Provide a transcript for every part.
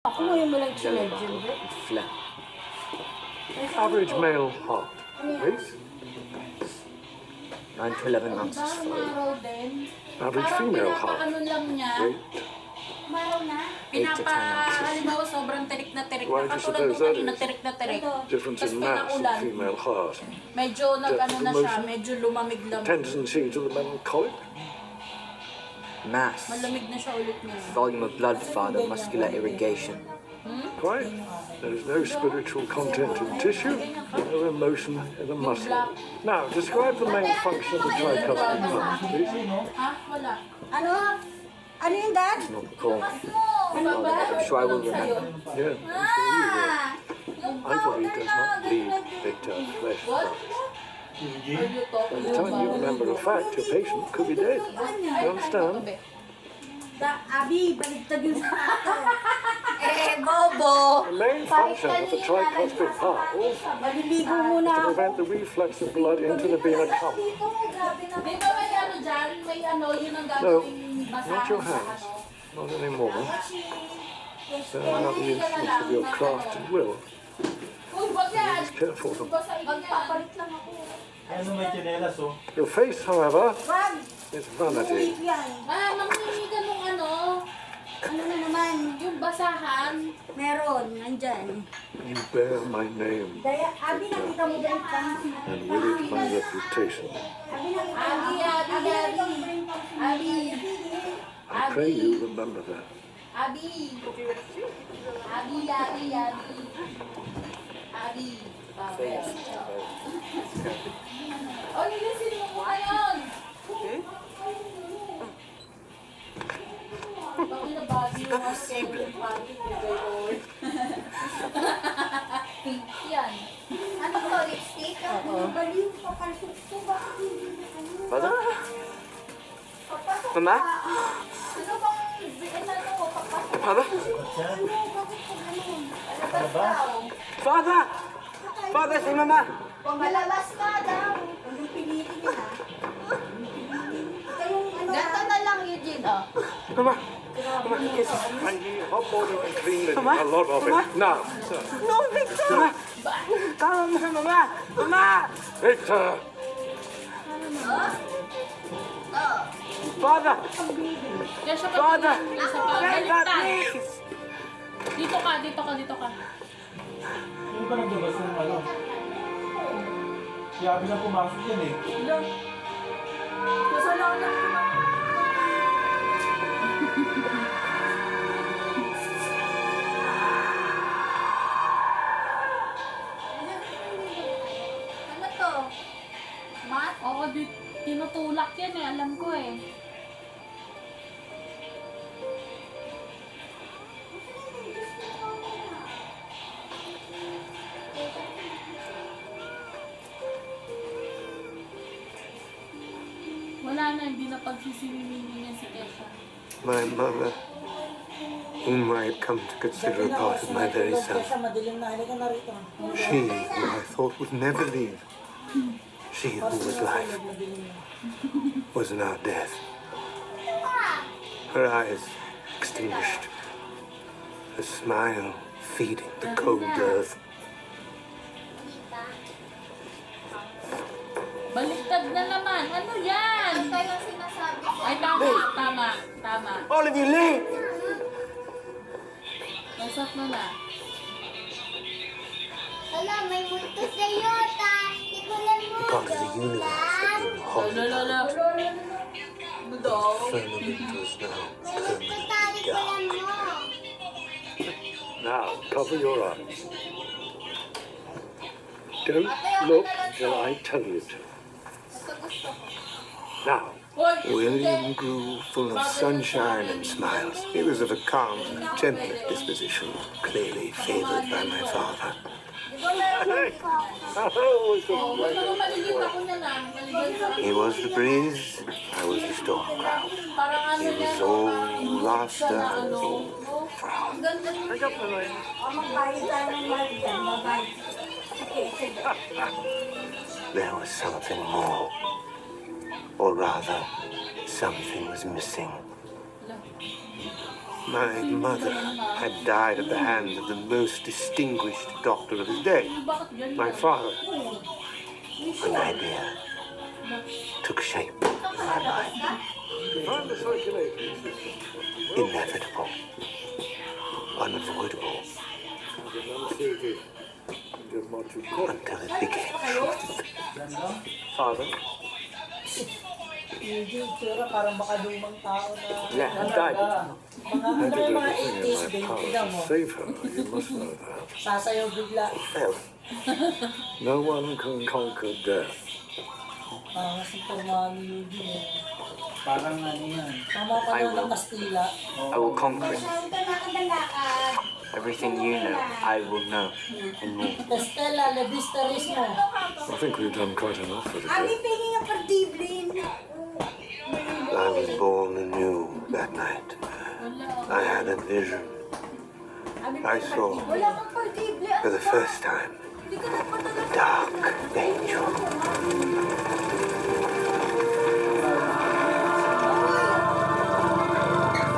Ako ngayon mo lang chinergin. Flat. Average male heart. Weight? 9 to 11 ounces. Maraw din. Average female heart. Ano lang niya. Weight? Maraw na. 8 to 10 ounces. Halimbawa, sobrang tirik na tirik. Why do you Katulad suppose nung that kanina, is? tirik na tirik. Difference Tapos in mass of pinaulan. female heart. Medyo nag-ano na siya, motion. medyo lumamig-lamig. Tendency to the melancholic. Mass, Malamig na siya ulit niya. volume of blood, father, muscular irrigation. Quite. There is no spiritual content in tissue, no emotion in the muscle. Now, describe the main function of the tricuspid valve, please. Ha? Wala. Ano? Ano yung dad? Not recall. Ano ba? I'm sure I will remember. Yeah, I'm sure you will. Ivory does not bleed victor flesh. By the time you remember a fact, your patient could be dead. You understand? Abi, baligtad yung sa Bobo. The main function of the tricuspid valve Maliligo is muna to ako. prevent the reflux of blood into the vena cava. Di ba may ano dyan? May ano, yun ang No, gagawing basahan not your sa hands. ano. Not anymore. They are not the instruments of your craft and will. Uy, wag yan! Care for them. Basta magpapalit lang ako. Ano may tsinelas, oh? Your face, however, Wag! is vanity. Ulit yan. Mangingi ka nung ano, Ano na naman? yung basahan. Meron, nandyan. You bear my name, Daya, Abi, nakita mo ba yung and with it my reputation. Abi, nakita mo. Abi, Abi, Abi. Abi. I pray you remember that. Abi. Abi, Abi, Abi. Abi. Oh, nilisin mo ko ngayon. Bakit nabagi yung yung panty ko ngayon? Pink yan. Ano to, lipstick? Baliw, papalsok to. Bakit hindi na ano? Father? Papasok Mama? ka. Ano bang, ano, papasok Father? ano? Bakit pag ano? Palabas daw. Father! Father, si Mama! Malabas ka daw. Anong pilitin niya, ha? Kayong ano, Ganto na lang, Eugene, oh. Mama! Mama, kiss. I need hot water and clean linen, Mama? a lot of Mama? it. Now, sir. No, Victor! Mama! Tama mo, Mama! Mama! Victor! Father! Kaya siya Father! pag sa Father, pagalitan. please! Dito ka, dito ka, dito ka. Yung ba nagdabas ng ano? Yabi na pumasok yan eh. Ano to? Mat? Oo, tinutulak yan eh. Alam ko eh. Wala na, hindi na pagsisimimini niya si Kesha. My mother, whom I had come to consider a part of my very self. She, who I thought would never leave. She who was life, was now death. Her eyes extinguished. Her smile feeding the cold earth. Baliktad na naman. Ano yan? Ito yung sinasabi ko. Ay, tama, tama, tama. All of you leave! Nasot mo na. Hala, may multo sa'yo, ta. Tikulan mo. Part of the universe that will hold Lala. Ano daw? firmament was now permanently Tikulan dark. mo. Now, cover your eyes. Don't look till I tell you to. Now, William grew full of sunshine and smiles. He was of a calm and gentle disposition, clearly favored by my father. how was the Huwag naman malilit ako na lang. Malilit sa He was the breeze, I was the storm cloud. parang ano He yan. was all Siya laughter, na I was ano. all frown. Ang ganda ng Pick up the line. Magbayad tayo ng mahal dyan. Magbayad. Okay, sige. There was something more. Or rather, something was missing. My mother had died at the hands of the most distinguished doctor of his day, my father. An idea took shape in my mind. Define the circulatory system. Inevitable. Unavoidable. Until it became truth. Father? Hindi, tsura parang makadumang tao na... Yeah, died. Mga, I ano did yung mga 80s, everything in my baby power mo. to save her. You must know that. Sasayaw bigla. Well, No one can conquer death. Parang si Tormani Yugi eh. Parang ano yan. Tama ka na ng Kastila. I will conquer it. Saan ka nakadalakad? Everything you know, I will know, and more. Estela, lebistarismo. I think we've done quite enough for Ami, today. pingin ang partiblin. I was born anew that night. I had a vision. I saw, Wala kang partible. for the first time, Hindi ka nagpatala. dark angel.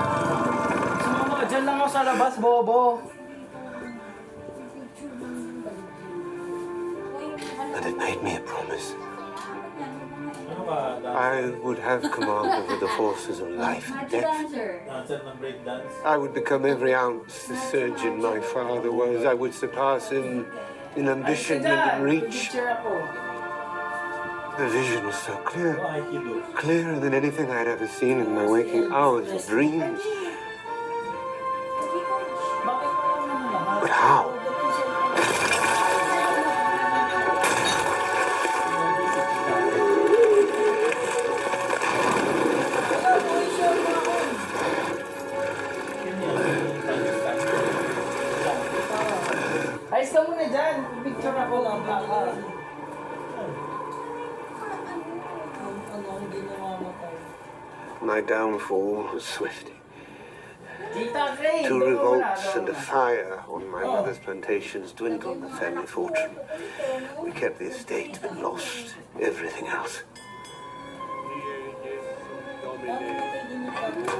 Sumama ka dyan lang ako sa labas, bobo. And it made me a promise. Ano ka? I would have command over the forces of life and death. Dancer ng breakdance? I would become every ounce the surgeon my father was. I would surpass him in ambition and in reach. Picture ako. The vision was so clear. Ano Aikido? Clearer than anything I'd ever seen in my waking hours or dreams. Bakit mo naman lahat? But how? Ayos ka muna dyan. Picture ako lang. Ano, hindi namamatay. My downfall was swift. Kita, Gray. Two revolts and a fire on my mother's plantations dwindled the family fortune. We kept the estate but lost everything else. Namatay din yung tatlo.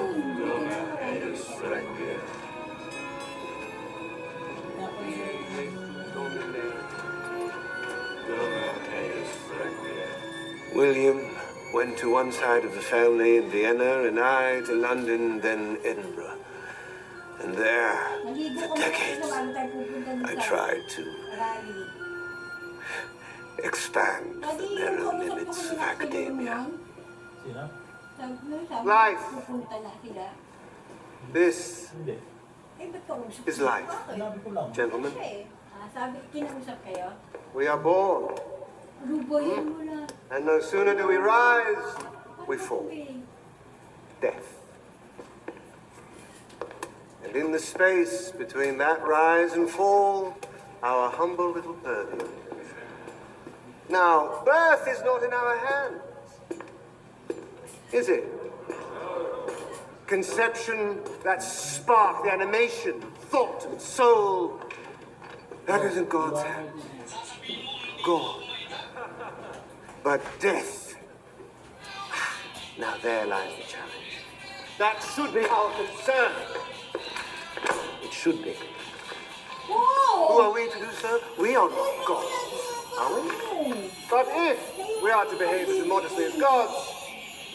William went to one side of the family in Vienna, and I to London, then Edinburgh. And there, for decades, I tried to expand the narrow limits of academia. Sino? Life. Pupunta na sila. This Hindi. Eh, ba't kausap? is life, Sinabi ko lang. gentlemen. Sabi, kinausap kayo? We are born, Luboyin mo na. and no sooner do we rise, we fall. Death. And in the space between that rise and fall, our humble little burden. Now, birth is not in our hands, is it? Conception, that spark, the animation, thought, and soul, that is in God's hands. God. But death, now there lies the challenge. That should be our concern. It should be. Who are we to do so? We are not gods, are we? But if we are to behave as immodestly as gods,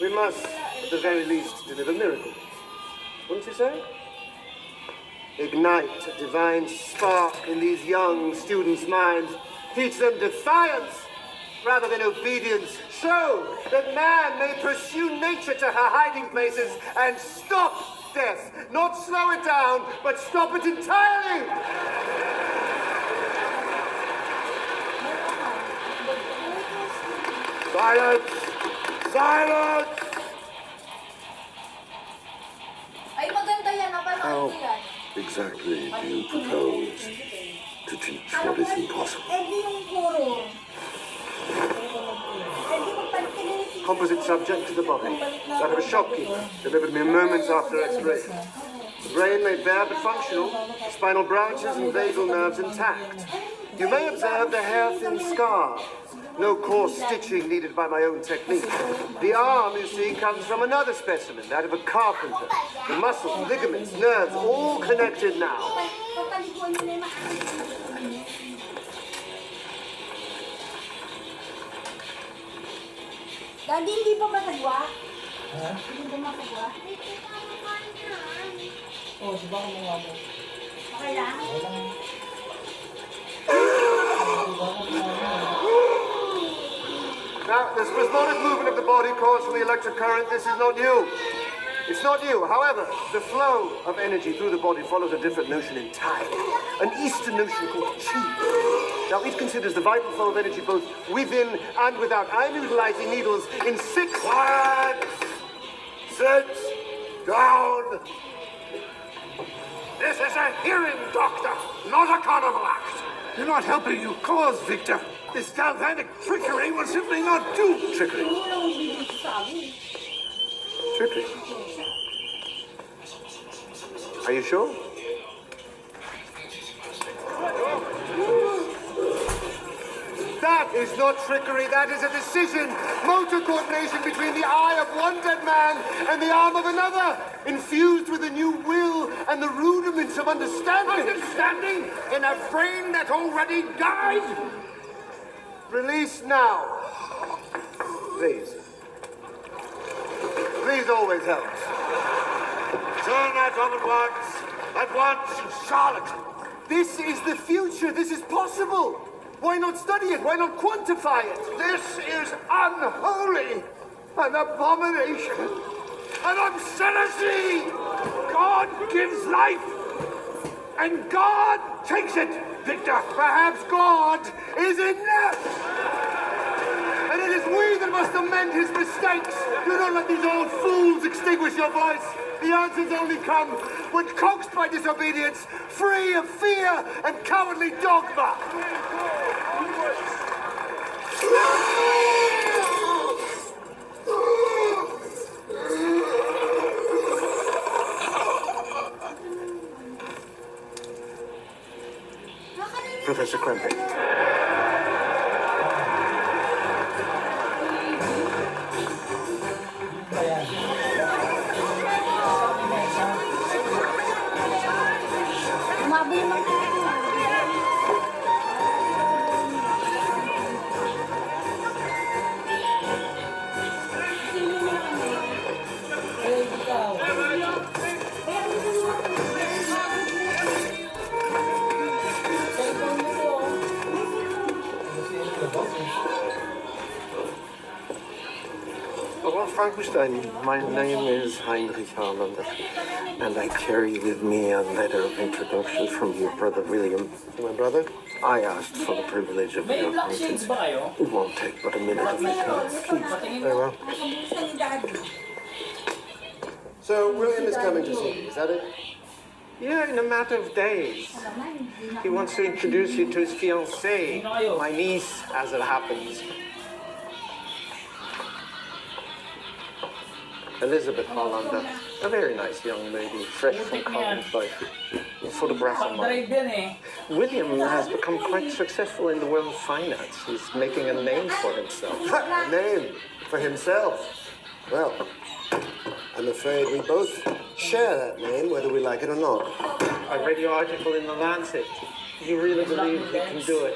we must, at the very least, deliver miracles. Wouldn't you say? Ignite a divine spark in these young students' minds. Teach them defiance rather than obedience. Show that man may pursue nature to her hiding places and stop death. Not slow it down, but stop it entirely. Silence! Silence! Ay, maganda yan. Napanood ko yan. Exactly, you propose to teach what is impossible. Eh, di yung puro. Eh, di magpalit ka na yung Composite subject to the body. That of a shopkeeper, delivered me moments after expiration. The brain may bare but functional, the spinal branches and vagal nerves intact. You may observe the hair-thin scars, No coarse stitching needed by my own technique. The arm, you see, comes from another specimen, that of a carpenter. The muscles, ligaments, nerves, all connected now. Papaliguan nyo na yung Daddy, hindi pa matagwa? Ha? Hindi pa matagwa? Oh, di ba kung mga mo? Okay lang? Now, the spasmodic movement of the body caused from the electric current, this is not new. It's not new. However, the flow of energy through the body follows a different notion entirely. An Eastern notion called chi. Now, it considers the vital flow of energy both within and without. I'm utilizing needles in 6... Quiet! Sit down! This is a hearing doctor, not a carnival act. You're not helping your cause, Victor. This galvanic trickery will simply not do. Trickery? Trickery? Are you sure? That is not trickery, that is a decision. Motor coordination between the eye of one dead man and the arm of another, infused with a new will and the rudiments of understanding. Understanding in a brain that already died? Release now. Please. Please always helps. Turn that off at once. At once, you charlatan. This is the future. This is possible. Why not study it? Why not quantify it? This is unholy, an abomination, an obscenity. God gives life, and God takes it, Victor. Perhaps God is enough. And it is we that must amend his mistakes. Do not let these old fools extinguish your voice. The answers only come when coaxed by disobedience, free of fear and cowardly dogma. Professor Krempe. Umabo yung mga Eh, ikaw. Cellphone mo to. Well, Frankenstein, my name is Heinrich Harlander, and I carry with me a letter of introduction from your brother William. My brother? I asked for the privilege of May your black shades acquaintance. ba kayo? It won't take but a minute of your time. Patingin Very mo. well. nakabusa ni Daddy. So, William is coming to see you, is that it? Yeah, in a matter of days. He wants to introduce you to his fiancée, my niece, as it happens. Elizabeth Hollander, a very nice young lady, fresh from college life. A photograph of mine. Pang-drive yan eh. William has become quite successful in the world of finance. He's making a name for himself. A name for himself. Well, I'm afraid we both share that name, whether we like it or not. I read your article in The Lancet. You really believe he can do it?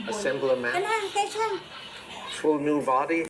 Assemble a man, Ano, Kesha? full new body,